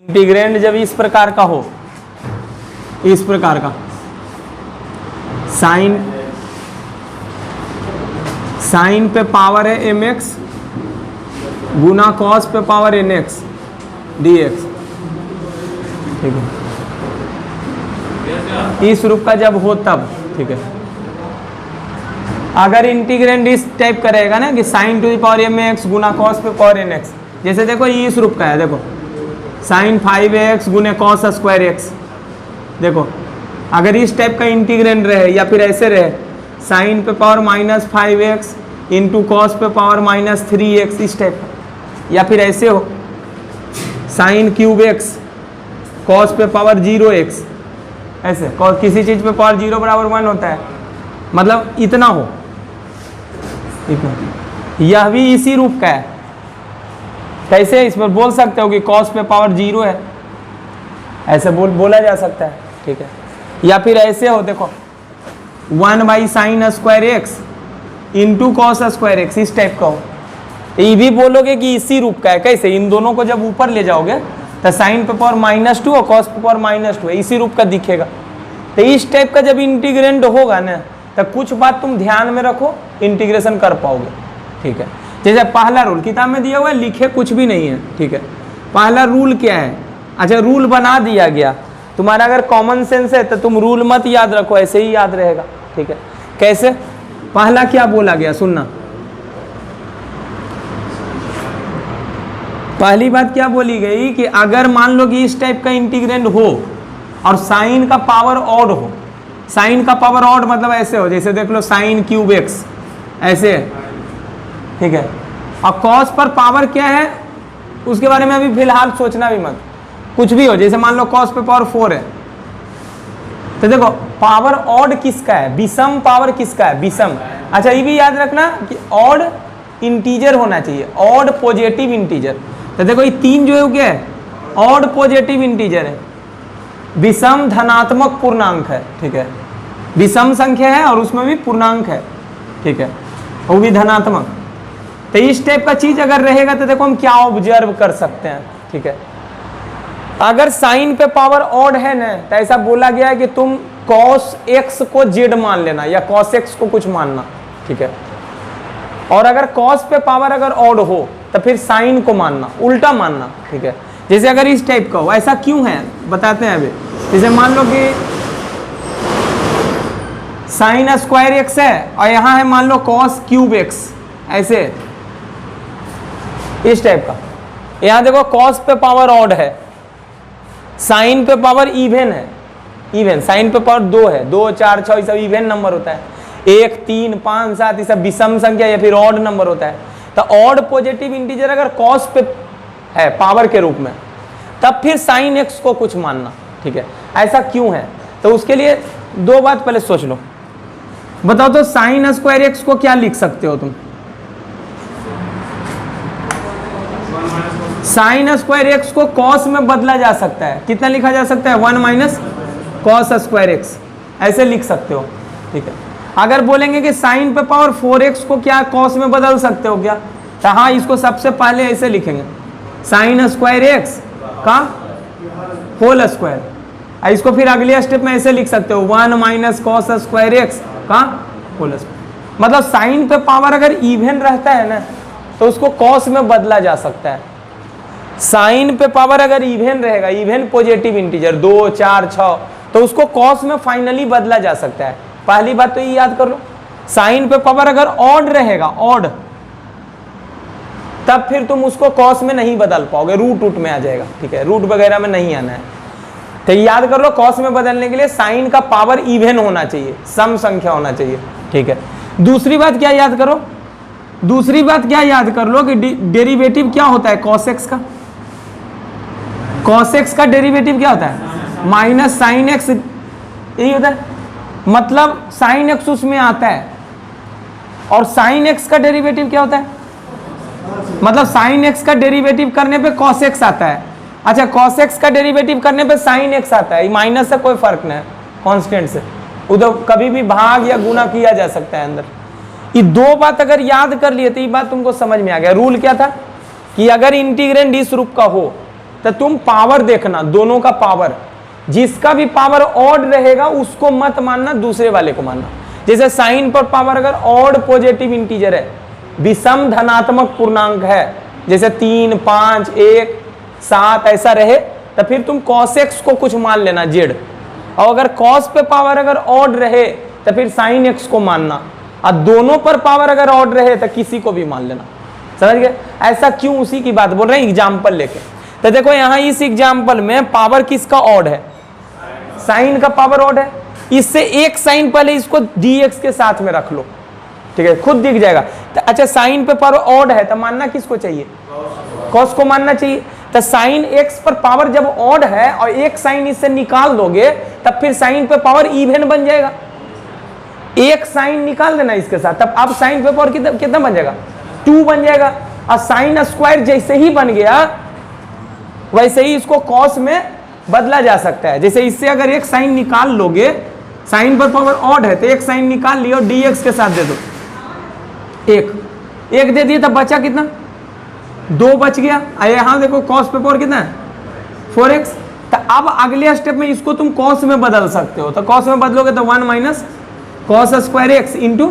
Integrand जब इस प्रकार का हो, इस प्रकार का साइन पे पावर है mx गुना कॉस पे पावर nx dx, ठीक है, इस रूप का जब हो तब, ठीक है। अगर इंटीग्रेंड इस टाइप का रहेगा ना कि sign to the power mx Guna cos पे पावर nx, जैसे देखो ये इस रूप का है, देखो साइन 5x गुने कॉस स्क्वायर एक्स, देखो अगर इस टाइप का इंटीग्रेंड रहे या फिर ऐसे रहे साइन पे पावर -5x इंटू कॉस पे पावर -3x, इस टाइप का, या फिर ऐसे हो साइन क्यूब x कॉस पे पावर 0x, ऐसे किसी चीज़ पे पावर 0 बराबर 1 होता है, मतलब इतना हो, इतना, यह भी इसी रूप का है। कैसे इसमें बोल सकते हो कि कॉस पे पावर 0 है, ऐसे बोला जा सकता है, ठीक है। या फिर ऐसे हो, देखो 1/sin square x into cos square x, इस टाइप का हो, ये भी बोलोगे कि इसी रूप का है। कैसे, इन दोनों को जब ऊपर ले जाओगे तो साइन पे पावर -2 और कॉस पे पावर -2 है, इसी रूप का दिखेगा। तो इस टाइप का जब इंटीग्रेंड होगा ना, तो कुछ बात तुम ध्यान में रखो, इंटीग्रेशन कर पाओगे, ठीक है। जैसे पहला रूल किताब में दिया हुआ है, लिखे कुछ भी नहीं है, ठीक है। पहला रूल क्या है, अच्छा रूल बना दिया गया, तुम्हारा अगर कॉमन सेंस है तो तुम रूल मत याद रखो, ऐसे ही याद रहेगा, ठीक है। कैसे, पहला क्या बोला गया, सुनना, पहली बात क्या बोली गई कि अगर मान लो कि इस टाइप का इंटीग्रेंड हो और साइन का पावर ऑड हो, साइन का पावर ऑड मतलब ऐसे हो, जैसे देख लो साइन क्यूब एक्स, ऐसे है, ठीक है। और कॉस पर पावर क्या है उसके बारे में अभी फिलहाल सोचना भी मत, कुछ भी हो, जैसे मान लो कॉस पे पावर 4 है, तो देखो पावर ऑड किसका है, विषम पावर किसका है, विषम। अच्छा ये भी याद रखना कि ऑड इंटीजर होना चाहिए, ऑड पॉजिटिव इंटीजर। तो देखो ये 3 जो है वो क्या है, ऑड पॉजिटिव इंटीजर है, विषम धनात्मक पूर्णांक है, ठीक है, विषम संख्या है और उसमें भी पूर्णांक है, ठीक है, वो भी धनात्मक। तो इस टाइप का चीज अगर रहेगा तो देखो हम क्या ऑब्जर्व कर सकते हैं, ठीक है। अगर साइन पे पावर ऑड है ना, तो ऐसा बोला गया है कि तुम कॉस एक्स को जेड मान लेना या कॉस एक्स को कुछ मानना, ठीक है। और अगर कॉस पे पावर अगर ऑड हो तो फिर साइन को मानना, उल्टा मानना, ठीक है। जैसे अगर इस टाइप का हो, ऐसा क्यों है बताते हैं अभी। जैसे मान लो कि साइन स्क्वायर एक्स है और यहाँ है मान लो कॉस क्यूब एक्स, ऐसे इस टाइप का, यहाँ देखो कॉस पे पावर ऑड है, साइन पे पावर इवन है, इवन साइन पे पावर 2 है, 2 4 6 ये सब इवन नंबर होता है, 1 3 5 7 ये सब विषम संख्या या फिर ऑड नंबर होता है। तो ऑड पॉजिटिव इंटीजर अगर कॉस पे है पावर के रूप में, तब फिर साइन एक्स को कुछ मानना, ठीक है। ऐसा क्यों है, तो उसके लिए 2 बात पहले सोच लो। बताओ तो साइन स्क्वायर एक्स को क्या लिख सकते हो तुम, साइन स्क्वायर एक्स को कॉस में बदला जा सकता है, कितना लिखा जा सकता है, 1 - कॉस स्क्वायर एक्स, ऐसे लिख सकते हो, ठीक है। अगर बोलेंगे कि साइन पे पावर 4x को क्या कॉस में बदल सकते हो क्या, तो हाँ इसको सबसे पहले ऐसे लिखेंगे, साइन स्क्वायर एक्स का होल स्क्वायर। इसको फिर अगले स्टेप में ऐसे लिख सकते हो 1 - कॉस स्क्वायर एक्स का होल स्क्वायर। मतलब साइन पे पावर अगर इवन रहता है ना, तो उसको कॉस में बदला जा सकता है। साइन पे पावर अगर इवन रहेगा, इवन पॉजिटिव इंटीजर 2 4 6, तो उसको कॉस में फाइनली बदला जा सकता है। पहली बात तो ये याद कर लो, साइन पे पावर अगर ऑड रहेगा, ऑड, तब फिर तुम उसको कॉस में नहीं बदल पाओगे, रूट में आ जाएगा, ठीक है, रूट वगैरह में नहीं आना है। तो याद कर लो कॉस में बदलने के लिए साइन का पावर इवन होना चाहिए, सम संख्या होना चाहिए, ठीक है। दूसरी बात क्या याद करो, दूसरी बात क्या याद कर लो कि डेरिवेटिव क्या होता है कॉस एक्स का, कॉस एक्स का डेरिवेटिव क्या होता है, माइनस साइन एक्स, यही होता है। मतलब साइन एक्स उसमें आता है, और साइन एक्स का डेरिवेटिव क्या होता है, मतलब साइन एक्स का डेरिवेटिव करने पे कॉस एक्स आता है। अच्छा कॉस एक्स का डेरिवेटिव करने पे साइन एक्स आता है, माइनस से कोई फर्क नहीं है, कांस्टेंट से उधर कभी भी भाग या गुना किया जा सकता है अंदर। ये 2 बात अगर याद कर लिए तो ये बात तुमको समझ में आ गया। रूल क्या था कि अगर इंटीग्रेंड इस रूप का हो तो तुम पावर देखना, दोनों का पावर, जिसका भी पावर ऑड रहेगा उसको मत मानना, दूसरे वाले को मानना। जैसे साइन पर पावर अगर ऑड पॉजिटिव इंटीजर है, विषम धनात्मक पूर्णांक है, जैसे 3, 5, 1, 7 ऐसा रहे, तो फिर तुम cos x को कुछ मान लेना जेड, और अगर cos पे पावर अगर ऑड रहे तो फिर sin x को मानना, और दोनों पर पावर अगर ऑड रहे तो किसी को भी मान लेना। समझ गए? ऐसा क्यों? उसी की बात बोल रहे हैं एग्जाम्पल लेके। तो देखो यहाँ इस एग्जाम्पल में पावर किसका ऑड है? साइन का पावर ऑड है। इससे एक साइन पहले इसको dx के साथ में रख लो, ठीक है, खुद दिख जाएगा। तो अच्छा साइन पे पावर ऑड है तो मानना किसको चाहिए? कॉस को मानना चाहिए। तो साइन x पर पावर जब ऑड है और एक साइन इससे निकाल दोगे तब फिर साइन पे पावर इवन बन जाएगा। एक साइन निकाल देना इसके साथ, तब अब साइन पे पावर कितना बन जाएगा? 2 बन जाएगा। और साइन स्क्वायर जैसे ही बन गया वैसे ही इसको कॉस में बदला जा सकता है। जैसे इससे अगर एक साइन निकाल लोगे, साइन पर पावर ऑड है तो एक साइन निकाल लियो, dx के साथ दे दो, एक दे दिए तब बचा कितना? 2 बच गया। यहां देखो कॉस पे पावर कितना है? 4x। तो अब अगले स्टेप में इसको तुम कॉस में बदल सकते हो। तो कॉस में बदलोगे तो 1 minus cos square x into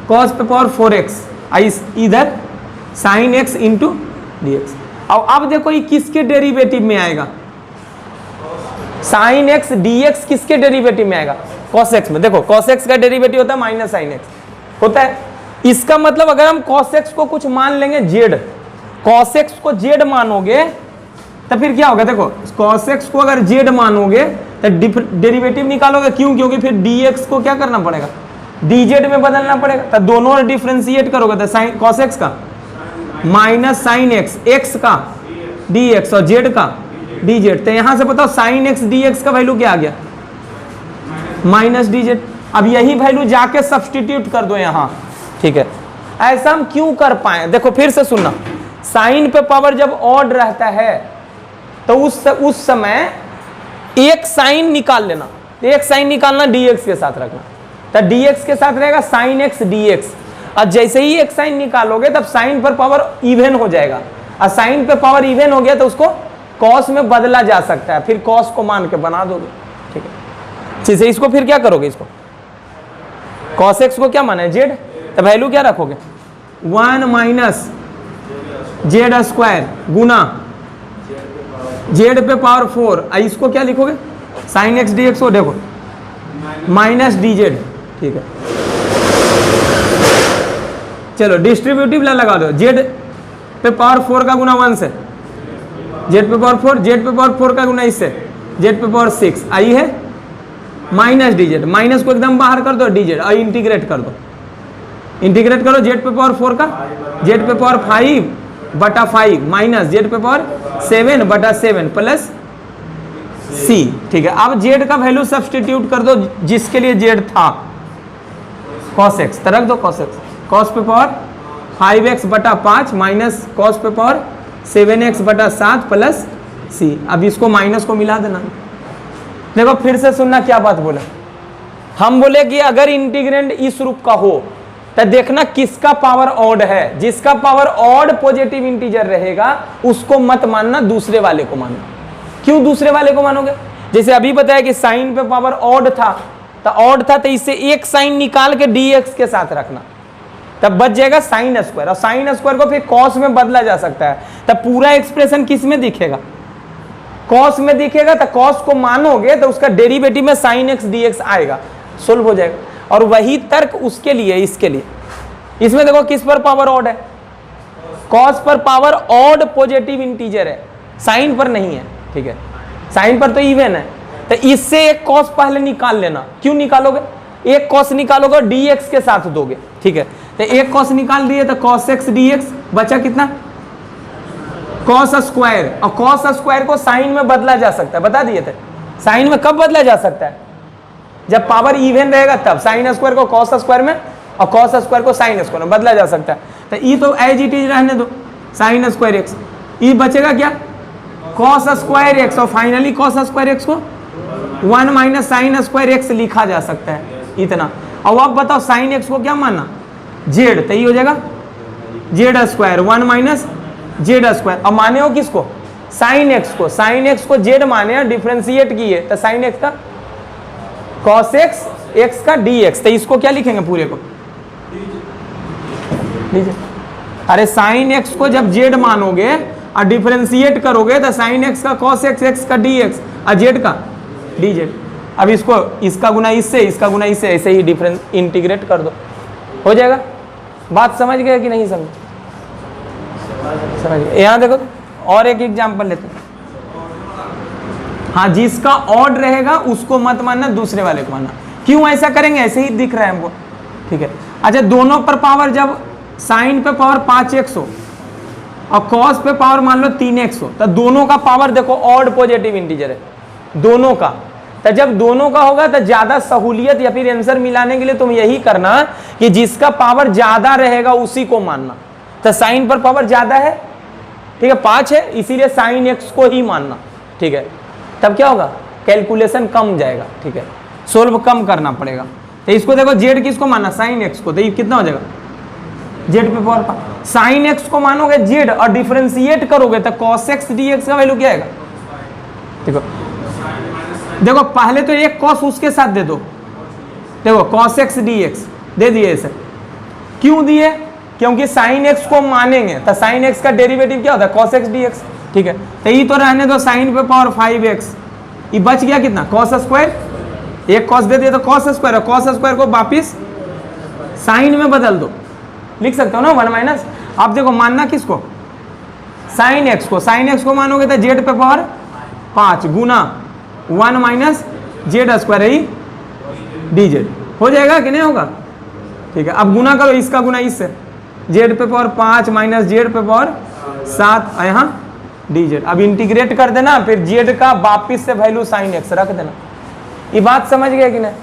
cos पे पावर 4x, इधर साइन x इंटू dx। और अब देखो ये किसके डेरिवेटिव में आएगा? साइन x dx किसके डेरिवेटिव में आएगा? cos x में। देखो cos x का डेरिवेटिव होता है माइनस साइन x होता है। इसका मतलब अगर हम cos x को कुछ मान लेंगे z, cos x को z मानोगे तो फिर क्या होगा? देखो cos x को अगर z मानोगे तो डेरिवेटिव निकालोगे, क्यों? क्योंकि फिर dx को क्या करना पड़ेगा? dz में बदलना पड़ेगा। तो दोनों डिफ्रेंशिएट करोगे तो साइन cos x का माइनस साइन x, x का dx और z का dz। तो यहां से बताओ साइन x dx का वैल्यू क्या आ गया? Minus dz। अब यही वैल्यू जाके सब्सटीट्यूट कर दो यहां, ठीक है। ऐसा हम क्यों कर पाए? देखो फिर से सुनना, साइन पे पावर जब ऑड रहता है तो उस समय एक साइन निकाल लेना, एक साइन निकालना dx के साथ रखना, तो dx के साथ रहेगा साइन x dx। और जैसे ही एक साइन निकालोगे तब साइन पर पावर इवन हो जाएगा, और साइन पे पावर इवन हो गया तो उसको कॉस में बदला जा सकता है, फिर कॉस को मान के बना दोगे, ठीक है। जैसे इसको फिर क्या करोगे? इसको cos x को क्या माना है? z। तो वैल्यू क्या रखोगे? 1 माइनस जेड स्क्वायर गुना z पे पावर 4, इसको क्या लिखोगे? साइन x dx को देखो माइनस dz, ठीक है। चलो डिस्ट्रीब्यूटिव लगा दो, z पे पावर 4 का गुना 1 से, z पे पावर 4, z पे पावर 4 का गुना इससे, z पे पावर 6, आई है माइनस dz। माइनस को एकदम बाहर कर दो dz और इंटीग्रेट कर दो, इंटीग्रेट करो z पे पावर 4 का, z पे पावर 5 बटा 5 माइनस z पे पावर 7 बटा 7 प्लस c, ठीक है। अब z का वैल्यू सब्सटीट्यूट कर दो जिसके लिए z था, cos x तो रख दो cos x, cos पे पावर 5x बटा 5 माइनस cos पे पावर 7x बटा 7 प्लस c। अब इसको माइनस को मिला देना। देखो फिर से सुनना क्या बात बोले। हम बोले कि अगर इंटीग्रेंड इस रूप का हो तो देखना किसका पावर ऑड है। जिसका पावर ऑड पॉजिटिव इंटीजर रहेगा उसको मत मानना, दूसरे वाले को मानना। क्यों दूसरे वाले को मानोगे? जैसे अभी बताया कि साइन पे पावर ऑड था, तो इससे एक साइन निकाल के dx के साथ रखना, तब बच जाएगा साइन स्क्वायर, और साइन स्क्वायर को फिर कॉस में बदला जा सकता है। तब पूरा एक्सप्रेशन किस में दिखेगा? कॉस में दिखेगा। तो कॉस को मानोगे तो उसका डेरिवेटिव में साइन x dx आएगा, सोल्व हो जाएगा। और वही तर्क उसके लिए, इसके लिए। इसमें देखो किस पर पावर ऑड है? कॉस पर पावर ऑड पॉजिटिव इंटीजर है, साइन पर नहीं है, ठीक है। साइन पर तो इवन है, तो इससे एक कॉस पहले निकाल लेना। क्यों निकालोगे? एक कॉस निकालोगे dx के साथ दोगे, ठीक है। तो एक कॉस निकाल दिए तो cos x dx बचा कितना? cos square. और cos स्क्वायर को साइन में बदला जा सकता है, बता दिए थे। साइन में कब बदला जा सकता है? जब पावर इवन रहेगा तब। साइन स्क्वायर को cos स्क्वायर में और cos स्क्वायर को साइन स्क्वायर में बदला जा सकता है। तो ये तो एज इट इज रहने दो, साइन स्क्वायर x। ये बचेगा क्या? cos स्क्वायर x, और फाइनली cos स्क्वायर x को 1 माइनस साइन स्क्वायर x लिखा जा सकता है, इतना। और अब बताओ साइन x को क्या मानना? z। तो ये हो जाएगा z square 1 minus z square. अब माने हो किसको? साइन एक्स को जेड माने और डिफ्रेंशिएट किए तो साइन एक्स का कॉस एक्स का डी एक्स, तो इसको क्या लिखेंगे पूरे को लीजिए। अरे साइन एक्स को जब जेड मानोगे और डिफ्रेंशिएट करोगे तो साइन एक्स का कॉस एक्स का डी एक्स और जेड का डी जेड। अब इसको इसका गुना इससे, इसका गुना इससे, ऐसे ही डिफरेंस इंटीग्रेट कर दो, हो जाएगा। बात समझ गए कि नहीं समझ गए? यहाँ देखो और एक एग्जांपल लेते हैं। हाँ, जिसका ऑड रहेगा उसको मत मानना, दूसरे वाले को मानना। क्यों ऐसा करेंगे? ऐसे ही दिख रहा है हमको, ठीक है। अच्छा, दोनों पर पावर, जब साइन पे पावर 5x हो और कॉस पे पावर मान लो 3x हो, तो दोनों का पावर देखो ऑड पॉजिटिव इंटीजर है दोनों का। तो जब दोनों का होगा तो ज्यादा सहूलियत या फिर आंसर मिलाने के लिए तुम यही करना कि जिसका पावर ज्यादा रहेगा उसी को मानना। तो साइन पर पावर ज्यादा है, ठीक है, 5 है, इसीलिए साइन एक्स को ही मानना, ठीक है। तब क्या होगा? कैलकुलेशन कम जाएगा, ठीक है, सोल्व कम करना पड़ेगा। तो इसको देखो, जेड किसको मानना? साइन एक्स को। तो ये कितना हो जाएगा? जेड पे पावर साइन एक्स को मानोगे जेड और डिफरेंशिएट करोगे तो कॉस एक्स डी एक्स का वैल्यू क्या आएगा? देखो देखो, पहले तो एक कॉस उसके साथ दे दो, देखो कॉस एक्स डी एक्स दे दिए ऐसे। क्यों दिए? क्योंकि साइन एक्स को मानेंगे तो साइन एक्स का डेरिवेटिव क्या होता है? कॉस एक्स डी एक्स, ठीक है। तो ये तो रहने दो साइन पे पावर 5x, ये बच गया कितना? Cos square. एक कॉस दे दिया तो कॉस स्क्वायर, और कॉस स्क्वायर को वापिस साइन में बदल दो, लिख सकते हो ना 1 माइनस। आप देखो मानना किसको? साइन एक्स को। साइन एक्स को मानोगे तो जेड पे पावर 5 गुना 1 माइनस जेड स्क्वायर है डी जेड, हो जाएगा कि नहीं होगा? ठीक है, अब गुना करो, इसका गुना इससे, जेड पे पावर 5 माइनस जेड पे पावर 7, यहाँ डी जेड। अब इंटीग्रेट कर देना, फिर जेड का वापिस से वैल्यू साइन एक्स रख देना। ये बात समझ गया कि नहीं?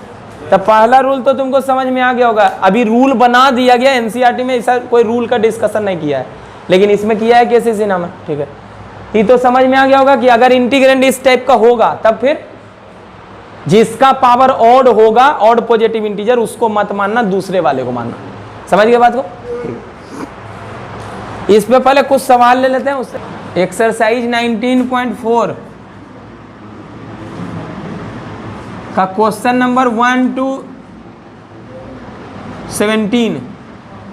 तो पहला रूल तो तुमको समझ में आ गया होगा। अभी रूल बना दिया गया, एनसीईआरटी में ऐसा कोई रूल का डिस्कशन नहीं किया है, लेकिन इसमें किया है केसीसी नाम है, ठीक है। ये तो समझ में आ गया होगा कि अगर इंटीग्रेंड इस टाइप का होगा तब फिर जिसका पावर ऑड होगा, ऑड पॉजिटिव इंटीजर, उसको मत मानना, दूसरे वाले को मानना। समझ गए बात को? इस पे पहले कुछ सवाल ले लेते हैं उससे। एक्सरसाइज 19.4 का क्वेश्चन नंबर 1 to 17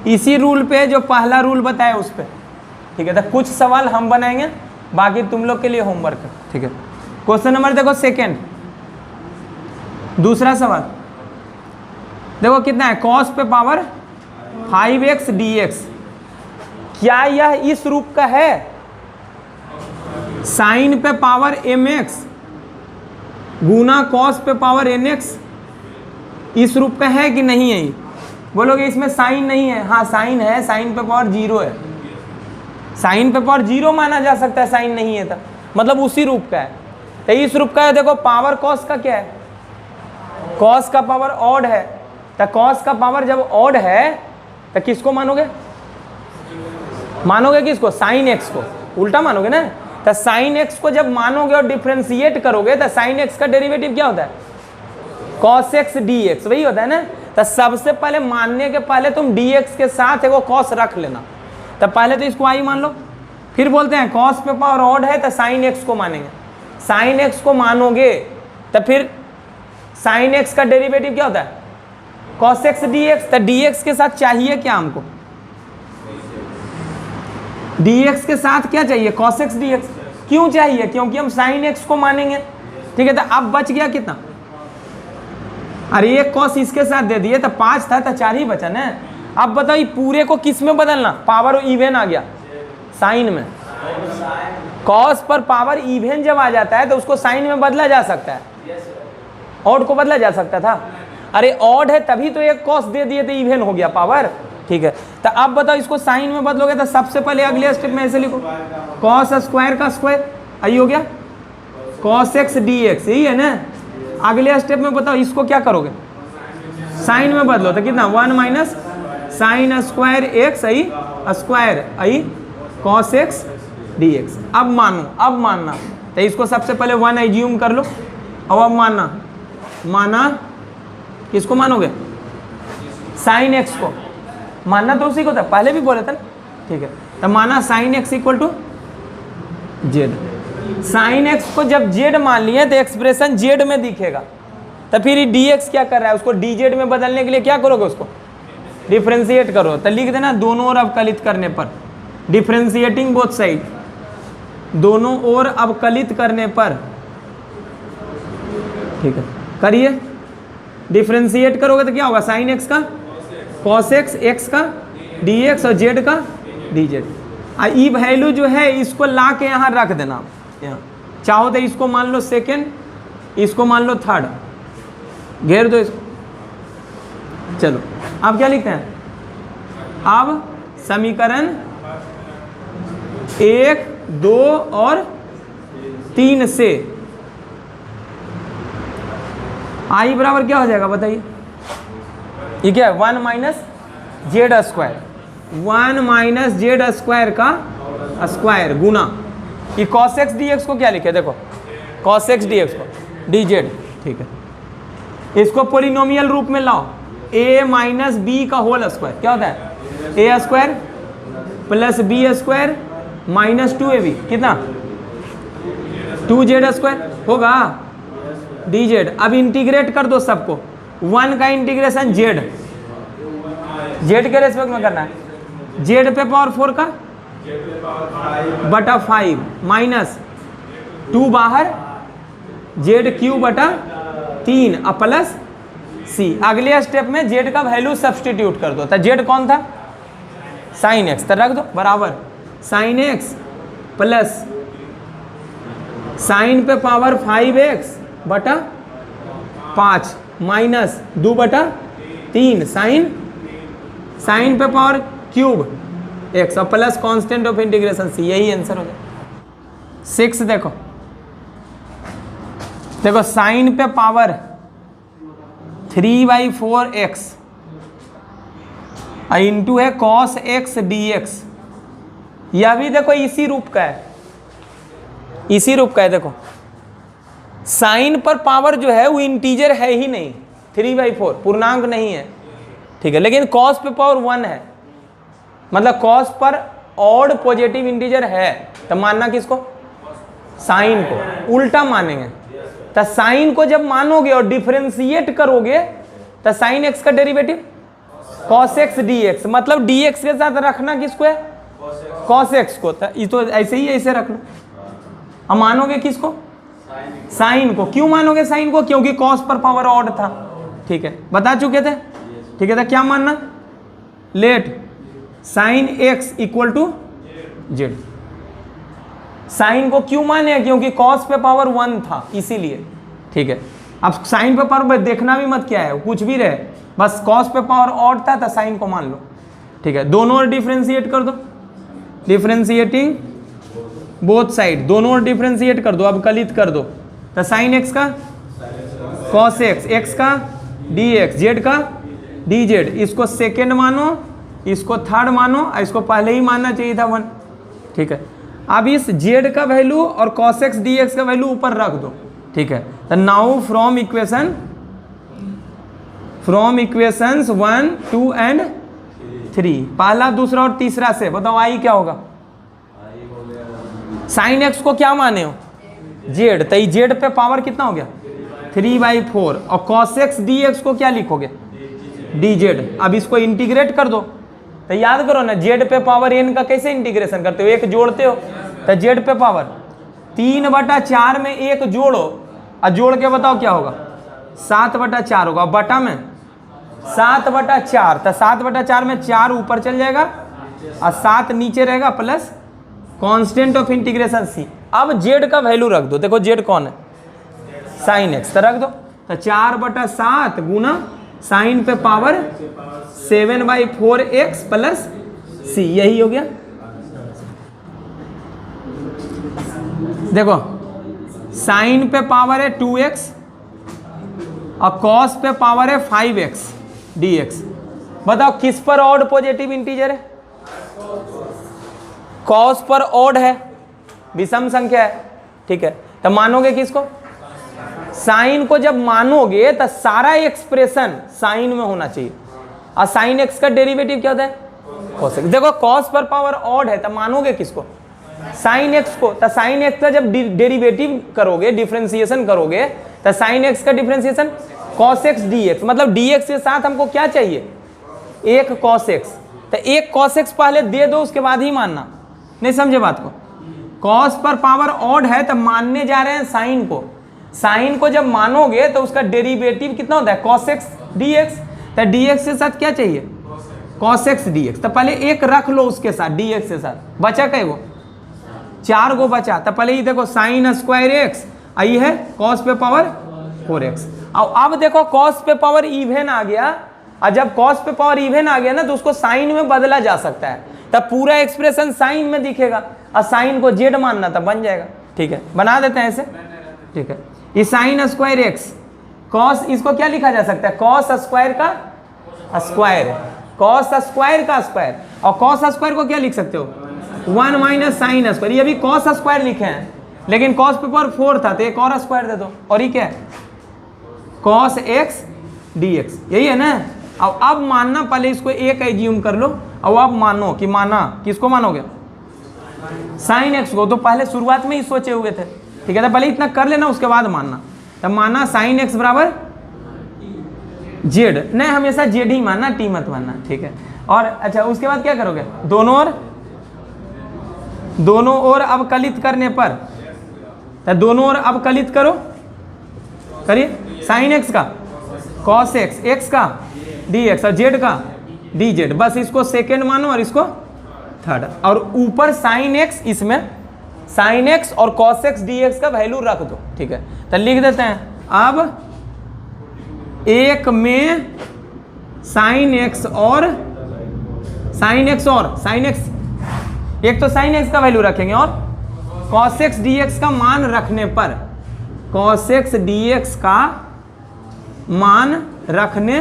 इसी रूल पे, जो पहला रूल बताया उस पे, ठीक है। तो कुछ सवाल हम बनाएंगे, बाकी तुम लोग के लिए होमवर्क है, ठीक है। क्वेश्चन नंबर देखो सेकंड, दूसरा सवाल देखो कितना है? कॉस पे पावर 5x dx, क्या यह इस रूप का है? साइन पे पावर mx गुना कॉस पे पावर nx इस रूप का है कि नहीं है? बोलोगे इसमें साइन नहीं है। हाँ साइन है, साइन पे पावर 0 है, साइन पे पावर 0 माना जा सकता है, साइन नहीं है तो मतलब उसी रूप का है। तो इस रूप का है। देखो पावर कॉस का क्या है? कॉस का पावर ऑड है, तो कॉस का पावर जब ऑड है तो किसको मानोगे? मानोगे किसको? साइन एक्स को। उल्टा मानोगे ना। तो साइन एक्स को जब मानोगे और डिफरेंशिएट करोगे तो साइन एक्स का डेरिवेटिव क्या होता है? कॉस एक्स डी एक्स, वही होता है ना। तो सबसे पहले मानने के पहले तुम डी एक्स के साथ एगो कॉस रख लेना। तो पहले तो इसको आई मान लो, फिर बोलते हैं कॉस पे पावर ऑड है तो साइन एक्स को मानेंगे। साइन एक्स को मानोगे तो फिर साइन एक्स का डेरिवेटिव क्या होता है? Cos x d x. तो डी एक्स के साथ चाहिए क्या हमको? डी एक्स के साथ क्या चाहिए? Cos x d x. क्यों चाहिए? क्योंकि हम साइन एक्स को मानेंगे, ठीक है। तो अब बच गया कितना? अरे एक कॉस इसके साथ दे दिए तो 5 था तो 4 ही बचा ना। अब बताओ पूरे को किस में बदलना? पावर इवन आ गया साइन में। कॉस पर पावर इवन जब आ जाता है तो उसको साइन में बदला जा सकता है, ऑड को बदला जा सकता था। अरे ऑड है तभी तो एक कॉस दे दिए तो इवन हो गया पावर, ठीक है। तो अब बताओ इसको साइन में बदलोगे तो सबसे पहले अगले स्टेप में ऐसे लिखो, कॉस स्क्वायर का स्क्वायर, आई हो गया कॉस एक्स डी एक्स, यही है ना। अगले स्टेप में बताओ इसको क्या करोगे? साइन में बदलो तो कितना? 1 minus sine square x I square I cos x d x. अब मानो, अब मानना तो इसको सबसे पहले 1 एज्यूम कर लो, अब मानना, माना किसको मानोगे? साइन एक्स को। मानना तो उसी को था, पहले भी बोले थे ना, ठीक है। तो माना sine x equal to z. Sine x को जब जेड मान लिए तो एक्सप्रेशन जेड में दिखेगा, तो फिर डी एक्स क्या कर रहा है, उसको डी जेड में बदलने के लिए क्या करोगे, उसको डिफ्रेंशिएट करो। तो लिख देना दोनों ओर अवकलित करने पर, डिफ्रेंशिएटिंग बोथ साइड, दोनों ओर अवकलित करने पर, ठीक है करिए। डिफ्रेंशिएट करोगे तो क्या होगा, साइन एक्स का कॉस एक्स, एक्स का डी एक्स और जेड का डी जेड। ई वैल्यू जो है इसको ला के यहाँ रख देना, यहाँ चाहो तो इसको मान लो सेकेंड, इसको मान लो थर्ड, घेर दो इसको। चलो अब क्या लिखते हैं, अब समीकरण 1, 2 और 3 से आई बराबर क्या हो जाएगा बताइए, ये क्या है 1 minus Z square, 1 minus Z square का स्क्वायर गुना ये कॉस एक्स डी एक्स को क्या लिखे, देखो कॉस एक्स डी एक्स को डी जेड, ठीक है। इसको पोलिनोमियल रूप में लाओ, a माइनस बी का होल स्क्वायर क्या होता है, a square plus b square minus 2ab कितना 2z स्क्वायर होगा डी जेड। अब इंटीग्रेट कर दो सबको, 1 का इंटीग्रेशन जेड, जेड के रेस्पेक्ट में करना है, जेड पे पावर 4 का बटा 5 माइनस 2 बाहर जेड क्यू बटा 3 और प्लस सी। अगले स्टेप में जेड का वैल्यू सब्सटीट्यूट कर दो, तो जेड कौन था साइन एक्स, तो रख दो बराबर साइन एक्स प्लस साइन पे पावर 5x बटा 5 माइनस 2 बटा 3 साइन पे पावर क्यूब x और plus constant of integration c, यही आंसर हो जाए 6। देखो साइन पे पावर 3/4x इंटू है कॉस एक्स डी एक्स, यह भी देखो इसी रूप का है, इसी रूप का है। देखो साइन पर पावर जो है वो इंटीजर है ही नहीं, 3/4 पूर्णांक नहीं है, ठीक है, लेकिन कॉस पे पावर 1 है, मतलब कॉस पर ऑड पॉजिटिव इंटीजर है, तो मानना किसको साइन को, उल्टा मानेंगे। तो साइन को जब मानोगे और डिफरेंशिएट करोगे तो साइन एक्स का derivative cos x d x, मतलब डी एक्स के साथ रखना किसको है कॉस एक्स को, तो ऐसे ही ऐसे रख लो। अब मानोगे किसको साइन को, क्यों मानोगे साइन को, क्योंकि कॉस पर पावर ऑड था, ठीक है बता चुके थे, ठीक है। तो क्या मानना, let sine x equal to z. Sine को क्यों माने, क्योंकि कॉस पे पावर 1 था इसीलिए, ठीक है। अब साइन पे पावर देखना भी मत क्या है, कुछ भी रहे, बस कॉस पे पावर ऑड था तो साइन को मान लो, ठीक है। दोनों ओर डिफ्रेंशिएट कर दो, डिफ्रेंशिएटिंग बोथ साइड, दोनों ओर डिफ्रेंशिएट कर दो, अब कलित कर दो, तो साइन एक्स का कॉस एक्स, एक्स का डी एक्स, जेड का डी जेड, इसको सेकेंड मानो, इसको थर्ड मानो, इसको पहले ही मानना चाहिए था 1, ठीक है। अब इस जेड का वैल्यू और कॉस एक्स डी एक्स का वैल्यू ऊपर रख दो, ठीक है। तो नाउ फ्रॉम इक्वेशंस 1, 2 एंड 3, पहला दूसरा और तीसरा से बताओ आई क्या होगा, साइन एक्स को क्या माने हो जेड, तो जेड पे पावर कितना हो गया 3/4, और कॉस एक्स डी एक्स को क्या लिखोगे डी जेड। अब इसको इंटीग्रेट कर दो, तो याद करो ना जेड पे पावर एन का कैसे इंटीग्रेशन करते हो, एक जोड़ते हो, तो जेड पे पावर 3/4 में एक जोड़ो और जोड़ के बताओ क्या होगा 7/4 होगा, बटा में 7/4, तो 7/4 में 4 ऊपर चल जाएगा और 7 नीचे रहेगा, प्लस कांस्टेंट ऑफ इंटीग्रेशन सी। अब जेड का वैल्यू रख दो, देखो जेड कौन है साइन एक्स, तो रख दो, तो 4/7 गुना साइन पे पावर 7/4x प्लस सी, यही हो गया। देखो साइन पे पावर है 2x और कॉस पे पावर है 5x dx, बताओ किस पर ऑड पॉजिटिव इंटीजर है, कॉस पर ऑड है, विषम संख्या है, ठीक है। तो मानोगे किसको साइन को, जब मानोगे तो सारा एक्सप्रेशन साइन में होना चाहिए, और साइन एक्स का डेरिवेटिव क्या होता है कॉस एक्स। देखो कॉस पर पावर ऑड है तो मानोगे किसको साइन एक्स को, तो साइन एक्स का जब डेरिवेटिव करोगे, डिफ्रेंसिएशन करोगे, तो साइन एक्स का differentiation cos x d x, मतलब डी एक्स के साथ हमको क्या चाहिए, एक कॉस एक्स। तो एक कॉस एक्स पहले दे दो, उसके बाद ही मानना। नहीं समझे बात को? कॉस पर पावर ऑड है तो मानने जा रहे हैं साइन को। साइन को जब मानोगे तो उसका डेरिवेटिव कितना होता है, कॉस एक्स डी एक्स। तो डी एक्स के साथ क्या चाहिए, कॉस एक्स डी एक्स। तो पहले एक रख लो उसके साथ, डी एक्स के साथ। बचा कई गो, 4 गो बचा। तो पहले ये देखो साइन स्क्वायर एक्स, आई है कॉस पे पावर 4x। और अब देखो कॉस पे पावर इवन आ गया, और जब कॉस पे पावर इवन आ गया ना तो उसको साइन में बदला जा सकता है। तब पूरा एक्सप्रेशन साइन में दिखेगा, और साइन को जेड मानना तब बन जाएगा। ठीक है, बना देते हैं ऐसे। ठीक है, ये साइन स्क्वायर एक्स कॉस, इसको क्या लिखा जा सकता है, कॉस स्क्वायर का स्क्वायर, कॉस स्क्वायर का स्क्वायर। और कॉस स्क्वायर को क्या लिख सकते हो, 1 माइनस साइन स्क्वायर। ये अभी कॉस स्क्वायर लिखे हैं, लेकिन कॉस पे पावर 4 था तो एक और स्क्वायर दे दो। और ये क्या है, कॉस एक्स डी एक्स, यही है ना। अब मानना, पहले इसको एक एज्यूम कर लो, और अब मानो कि माना, किसको मानोगे, साइन एक्स को। तो पहले शुरुआत में ही सोचे हुए थे। ठीक है, तो पहले इतना कर लेना, उसके बाद मानना। तब माना साइन एक्स बराबर जेड, नहीं हमेशा जेड ही मानना, टी मत मानना। ठीक है, और अच्छा उसके बाद क्या करोगे, दोनों ओर अवकलित करने पर, तो दोनों ओर अवकलित करो, करिए। साइन एक्स का कॉस एक्स, एक्स का डी एक्स, और जेड का डी जेड। बस इसको सेकेंड मानो और इसको थर्ड, और ऊपर साइन एक्स, इसमें साइन एक्स और कॉस एक्स डी एक्स का वैल्यू रख दो। ठीक है, तो लिख देते हैं। अब एक में साइन एक्स और साइन एक्स, एक तो साइन एक्स का वैल्यू रखेंगे, और कॉस एक्स डी एक्स का मान रखने पर, कॉस एक्स डी एक्स का मान रखने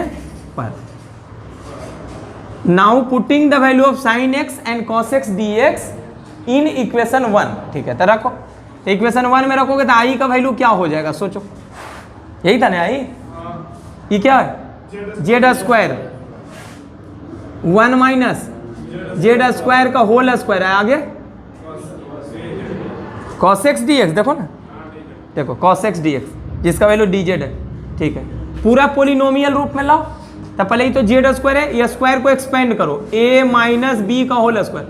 पर, now putting the value of sine x and cos x d x in equation 1। ठीक है, तो रखो। इक्वेशन 1 में रखोगे तो आई का वैल्यू क्या हो जाएगा, सोचो। यही था ना आई, ये क्या है, Z square 1 minus Z square का होल स्क्वायर है, आगे कॉस एक्स डी एक्स। देखो ना, देखो कॉस एक्स डी एक्स, जिसका वैल्यू डी जेड है। ठीक है, पूरा पोलिनोमियल रूप में लाओ। तो पहले ही तो जेड स्क्वायर है, ये स्क्वायर को एक्सपेंड करो, ए माइनस बी का होल स्क्वायर,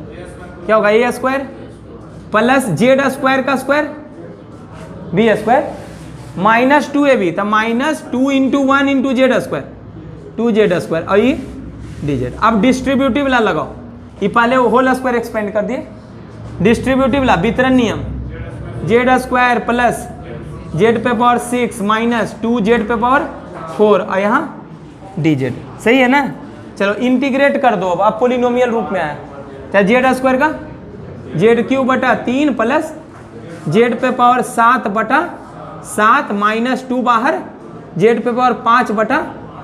क्या होगा, a square plus z square का square b square minus 2ab, तो minus 2 into 1 into z square, 2z square, और ये डी जेड। अब डिस्ट्रीब्यूटिव ला लगाओ, ये पहले होल स्क्वायर एक्सपेंड कर दिए, डिस्ट्रीब्यूटिव ला, वितरण नियम, जेड स्क्वायर प्लस जेड पे पावर 6 माइनस 2z पे पावर 4, और यहाँ डी जेड। सही है ना। चलो इंटीग्रेट कर दो, अब पोलिनोमियल रूप में आया। चाहे जेड स्क्वायर का जेड क्यू बटा 3 प्लस जेड पे पावर 7 बटा 7 माइनस 2 बाहर, जेड पे पावर 5 बटा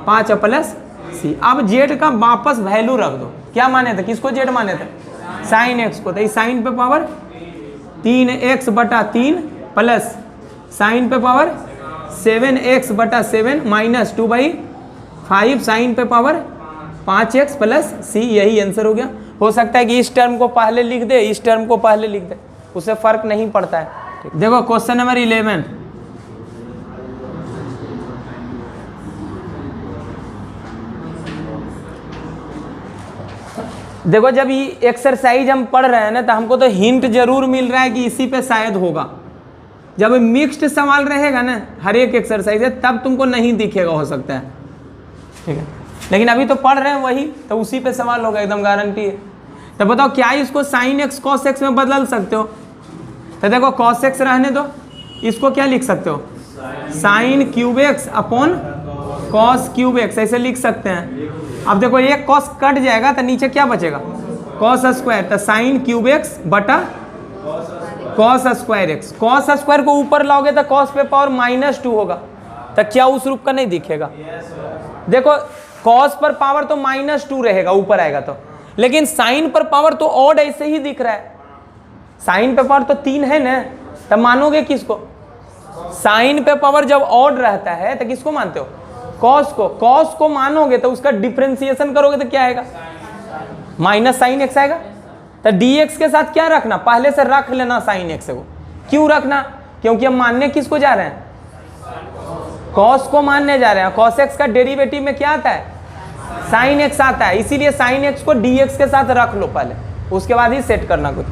5 प्लस सी। अब जेड का वापस वैल्यू रख दो। क्या माने थे, किसको जेड माने थे, साइन एक्स को। तो ये साइन पे पावर 3x बटा 3 प्लस साइन पे पावर 7x बटा 7 माइनस 2/5 साइन पे पावर 5x प्लस सी। यही आंसर हो गया। हो सकता है कि इस टर्म को पहले लिख दे, इस टर्म को पहले लिख दे, उससे फर्क नहीं पड़ता है। देखो क्वेश्चन नंबर 11, देखो जब ये एक्सरसाइज हम पढ़ रहे हैं ना, तो हमको तो हिंट जरूर मिल रहा है कि इसी पे शायद होगा। जब मिक्स्ड सवाल रहेगा ना हर एक एक्सरसाइज है, तब तुमको नहीं दिखेगा, हो सकता है। ठीक है, लेकिन अभी तो पढ़ रहे हैं वही, तो उसी पे सवाल होगा, एकदम गारंटी है। तो बताओ क्या इसको साइन एक्स कॉस एक्स में बदल सकते हो। तो देखो कॉस एक्स रहने दो, इसको क्या लिख सकते हो, sine cube x upon cos cube x, ऐसे लिख सकते हैं। अब देखो एक कॉस कट जाएगा तो नीचे क्या बचेगा, कॉस स्क्वायर, तो साइन क्यूब एक्स बटा cos square x. Cos square को ऊपर लाओगे तो कॉस पे पावर -2 होगा, तो क्या उस रूप का नहीं दिखेगा। देखो कॉस पर पावर तो -2 रहेगा ऊपर आएगा तो, लेकिन साइन पर पावर तो ऑड ऐसे ही दिख रहा है। साइन पे पावर तो 3 है ना, तब मानोगे किसको, साइन पे पावर जब ऑड रहता है तो किसको मानते हो, कॉस को। कॉस को मानोगे तो उसका डिफरेंशिएशन करोगे तो क्या आएगा, माइनस साइन एक्स आएगा। तो dx के साथ क्या रखना, पहले से रख लेना sin x को। क्यों रखना, क्योंकि हम मानने किसको जा रहे हैं, cos को मानने जा रहे हैं। cos x का डेरिवेटिव में क्या आता है, sin x आता है, इसीलिए sin x को dx के साथ रख लो पहले, उसके बाद ही सेट करना कुछ।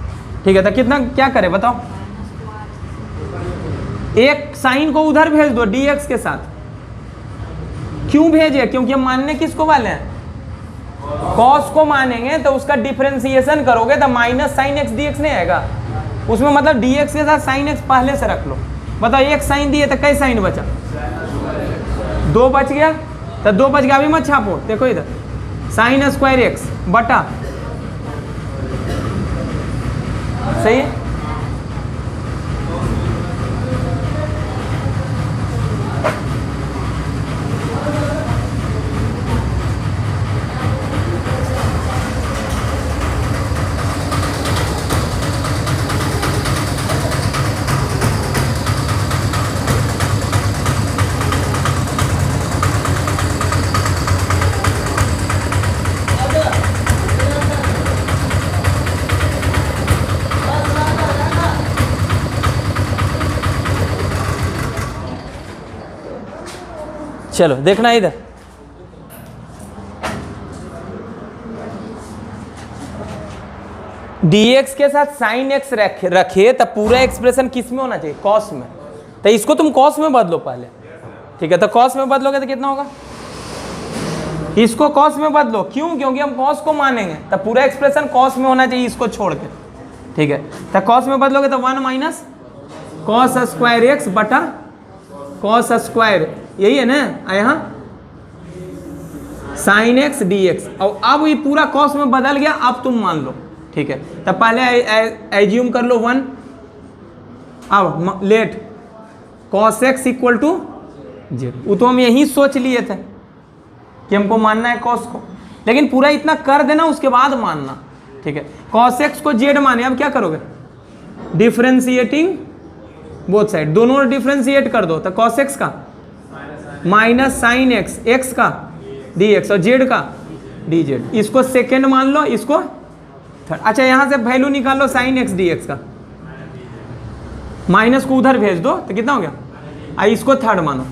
ठीक है, तो कितना क्या करें बताओ, एक साइन को उधर भेज दो dx के साथ। क्यों भेजे, क्योंकि हम मानने किसको वाले हैं, cos को मानेंगे, तो उसका डिफरेंशिएशन करोगे तो माइनस साइन एक्स dx नहीं आएगा उसमें, मतलब dx के साथ साइन x पहले से रख लो। बताओ एक साइन दिए तो कई साइन बचा, 2 बच गया, तो 2 बच गया, अभी मत छापो, देखो इधर साइन स्क्वायर एक्स बटा, सही है। चलो देखना इधर, dx के साथ sin x रखे तो पूरा एक्सप्रेशन किस में होना चाहिए, cos में, तो इसको तुम cos में बदलो पहले। ठीक है, तो cos में बदलोगे तो कितना होगा, इसको cos में बदलो। क्यों, क्योंकि हम cos को मानेंगे, तो पूरा एक्सप्रेशन cos में होना चाहिए इसको छोड़ के। ठीक है, तो cos में बदलोगे तो 1 माइनस cos स्क्वायर एक्स बटा cos स्क्वायर, यही है ना, यहाँ sin x dx, और अब ये पूरा cos में बदल गया, अब तुम मान लो। ठीक है, तो पहले एज्यूम कर लो 1, अब let cos x equal to z, वो तो हम यही सोच लिए थे कि हमको मानना है cos को, लेकिन पूरा इतना कर देना उसके बाद मानना। ठीक है, cos x को z माने, अब क्या करोगे, डिफरेंशिएटिंग बोथ साइड, दोनों डिफरेंशिएट कर दो, तो cos x का माइनस साइन एक्स, एक्स का dx और z का dz, इसको सेकेंड मान लो, इसको थर्ड। अच्छा यहाँ से वैल्यू निकाल लो साइन एक्स dx का, माइनस को उधर भेज दो तो कितना हो गया, इसको थर्ड मानो।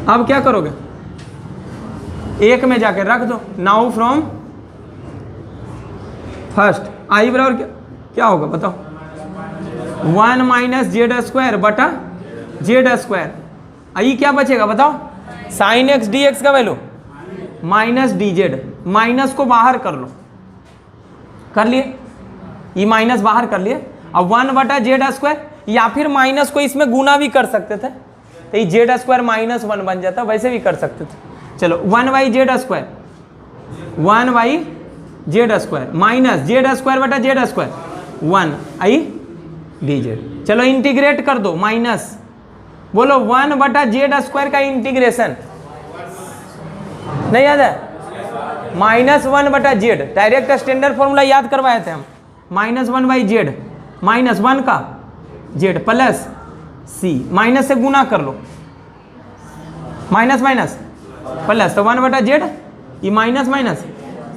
अब क्या करोगे, एक में जाके रख दो, नाउ फ्रॉम फर्स्ट आई बराबर क्या होगा बताओ, 1 माइनस जेड स्क्वायर बटा जेड स्क्वायर, आई क्या बचेगा बताओ, साइन एक्स डी एक्स का value minus D z, minus को बाहर कर लो, कर लिए, ये माइनस बाहर कर लिए। अब 1 बटा जेड स्क्वायर, या फिर माइनस को इसमें गुना भी कर सकते थे, तो ये जेड स्क्वायर माइनस 1 बन जाता, वैसे भी कर सकते थे। चलो 1 by Z square, 1 by Z square minus Z square बटा Z square 1 I D Z. चलो इंटीग्रेट कर दो, माइनस बोलो 1 बटा जेड स्क्वायर का इंटीग्रेशन नहीं याद है, माइनस 1 बटा जेड, डायरेक्ट स्टैंडर्ड फॉर्मूला याद करवाए थे हम, माइनस 1 बाई जेड, माइनस 1 का जेड प्लस सी, माइनस से गुना कर लो, माइनस माइनस प्लस, तो 1 बटा जेड, ये minus minus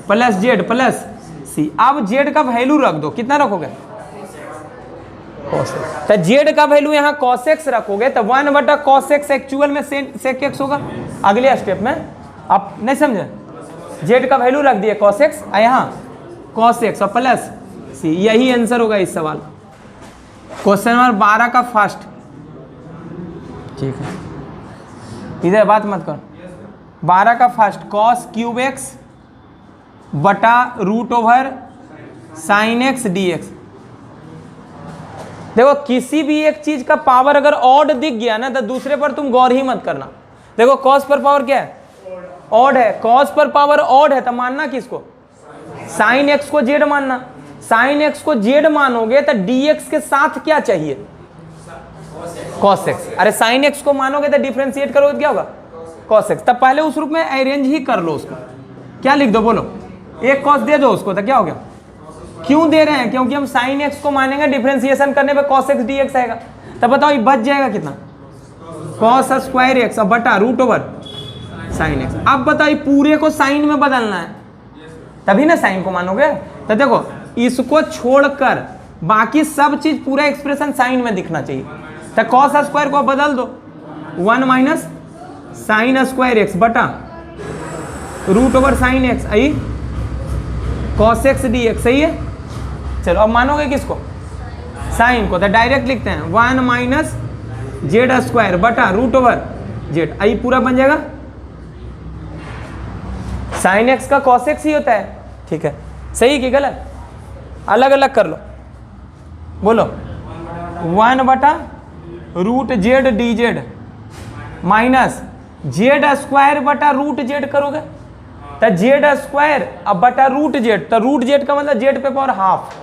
plus Z plus C. अब जेड का वैल्यू रख दो, कितना रखोगे, तो जेड का वैल्यू यहाँ cos x रखोगे तो 1 बटा cos x एक्चुअल में sec x होगा अगले स्टेप में। आप नहीं समझे, जेड का वैल्यू रख दिए cos x, यहाँ cos x और प्लस सी, यही आंसर होगा इस सवाल, क्वेश्चन नंबर 12 का फर्स्ट। ठीक है, इधर बात मत कर, 12 का फर्स्ट cos क्यूब x बटा root over sine x d x. देखो किसी भी एक चीज का पावर अगर ऑड दिख गया ना तो दूसरे पर तुम गौर ही मत करना। देखो cos पर पावर क्या है, ऑड है, cos पर पावर ऑड है तो मानना किसको, साइन एक्स को जेड मानना, साइन एक्स को जेड मानोगे तो dx के साथ क्या चाहिए, cos x। अरे साइन एक्स को मानोगे तो डिफरेंशिएट करोगे तो क्या होगा, cos x। तब पहले उस रूप में अरेंज ही कर लो उसको, क्या लिख दो बोलो, एक cos दे दो उसको तो क्या हो गया, क्यों दे रहे हैं, क्योंकि हम साइन एक्स को मानेंगे, डिफरेंशिएशन करने पे cos x dx आएगा। तब बताओ ये बच जाएगा कितना, cos स्क्वायर एक्स बटा रूट ओवर साइन एक्स। अब बताओ पूरे को साइन में बदलना है, तभी ना साइन को मानोगे। तो देखो इसको छोड़कर बाकी सब चीज पूरा एक्सप्रेशन साइन में दिखना चाहिए। तो कॉस स्क्वायर को बदल दो 1 माइनस साइन स्क्वायर एक्स बटा root over sine x I cos x d x, सही है। चलो अब मानोगे किसको, साइन को। तो डायरेक्ट लिखते हैं 1 माइनस जेड स्क्वायर बटा रूट ओवर जेड, आई पूरा बन जाएगा। साइन एक्स का कॉस एक्स ही होता है, ठीक है। सही कि गलत, अलग अलग कर लो, बोलो 1 बटा root z d z minus Z square बटा रूट जेड करोगे तो जेड स्क्वायर अब बटा रूट जेड, तो रूट जेड का मतलब जेड पे पावर हाफ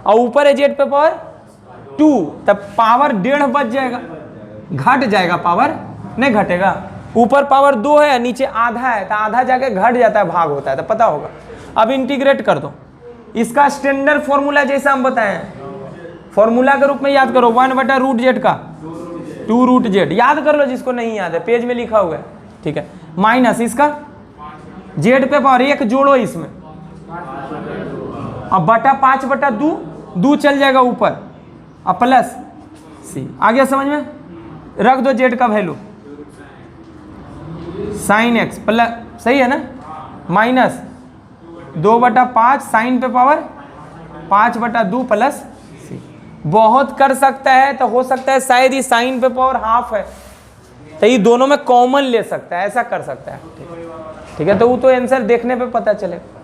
और ऊपर है जेड पे पावर 2, तब पावर 1.5 बच जाएगा, घट जाएगा, पावर नहीं घटेगा। ऊपर पावर 2 है नीचे आधा है, तो आधा जाके घट जाता है, भाग होता है, तो पता होगा। अब इंटीग्रेट कर दो, इसका स्टैंडर्ड फॉर्मूला जैसा हम बताएं, फॉर्मूला के रूप में याद करो 1 बटा रूट जेड का 2 रूट जेड, याद कर लो जिसको नहीं याद है, पेज में लिखा हुआ है, ठीक है। माइनस इसका जेड पे पावर 1 जोड़ो इसमें, अब बटा 5 बटा 2 चल जाएगा ऊपर, अब प्लस सी, आ गया समझ में। रख दो जेड का वैल्यू साइन एक्स प्लस, सही है ना, माइनस 2 बटा 5 साइन पे पावर 5 बटा 2 प्लस सी। बहुत कर सकता है तो हो सकता है शायद ही साइन पे पावर हाफ है, तो ये दोनों में कॉमन ले सकता है, ऐसा कर सकता है, ठीक है। तो वो तो आंसर देखने पे पता चलेगा।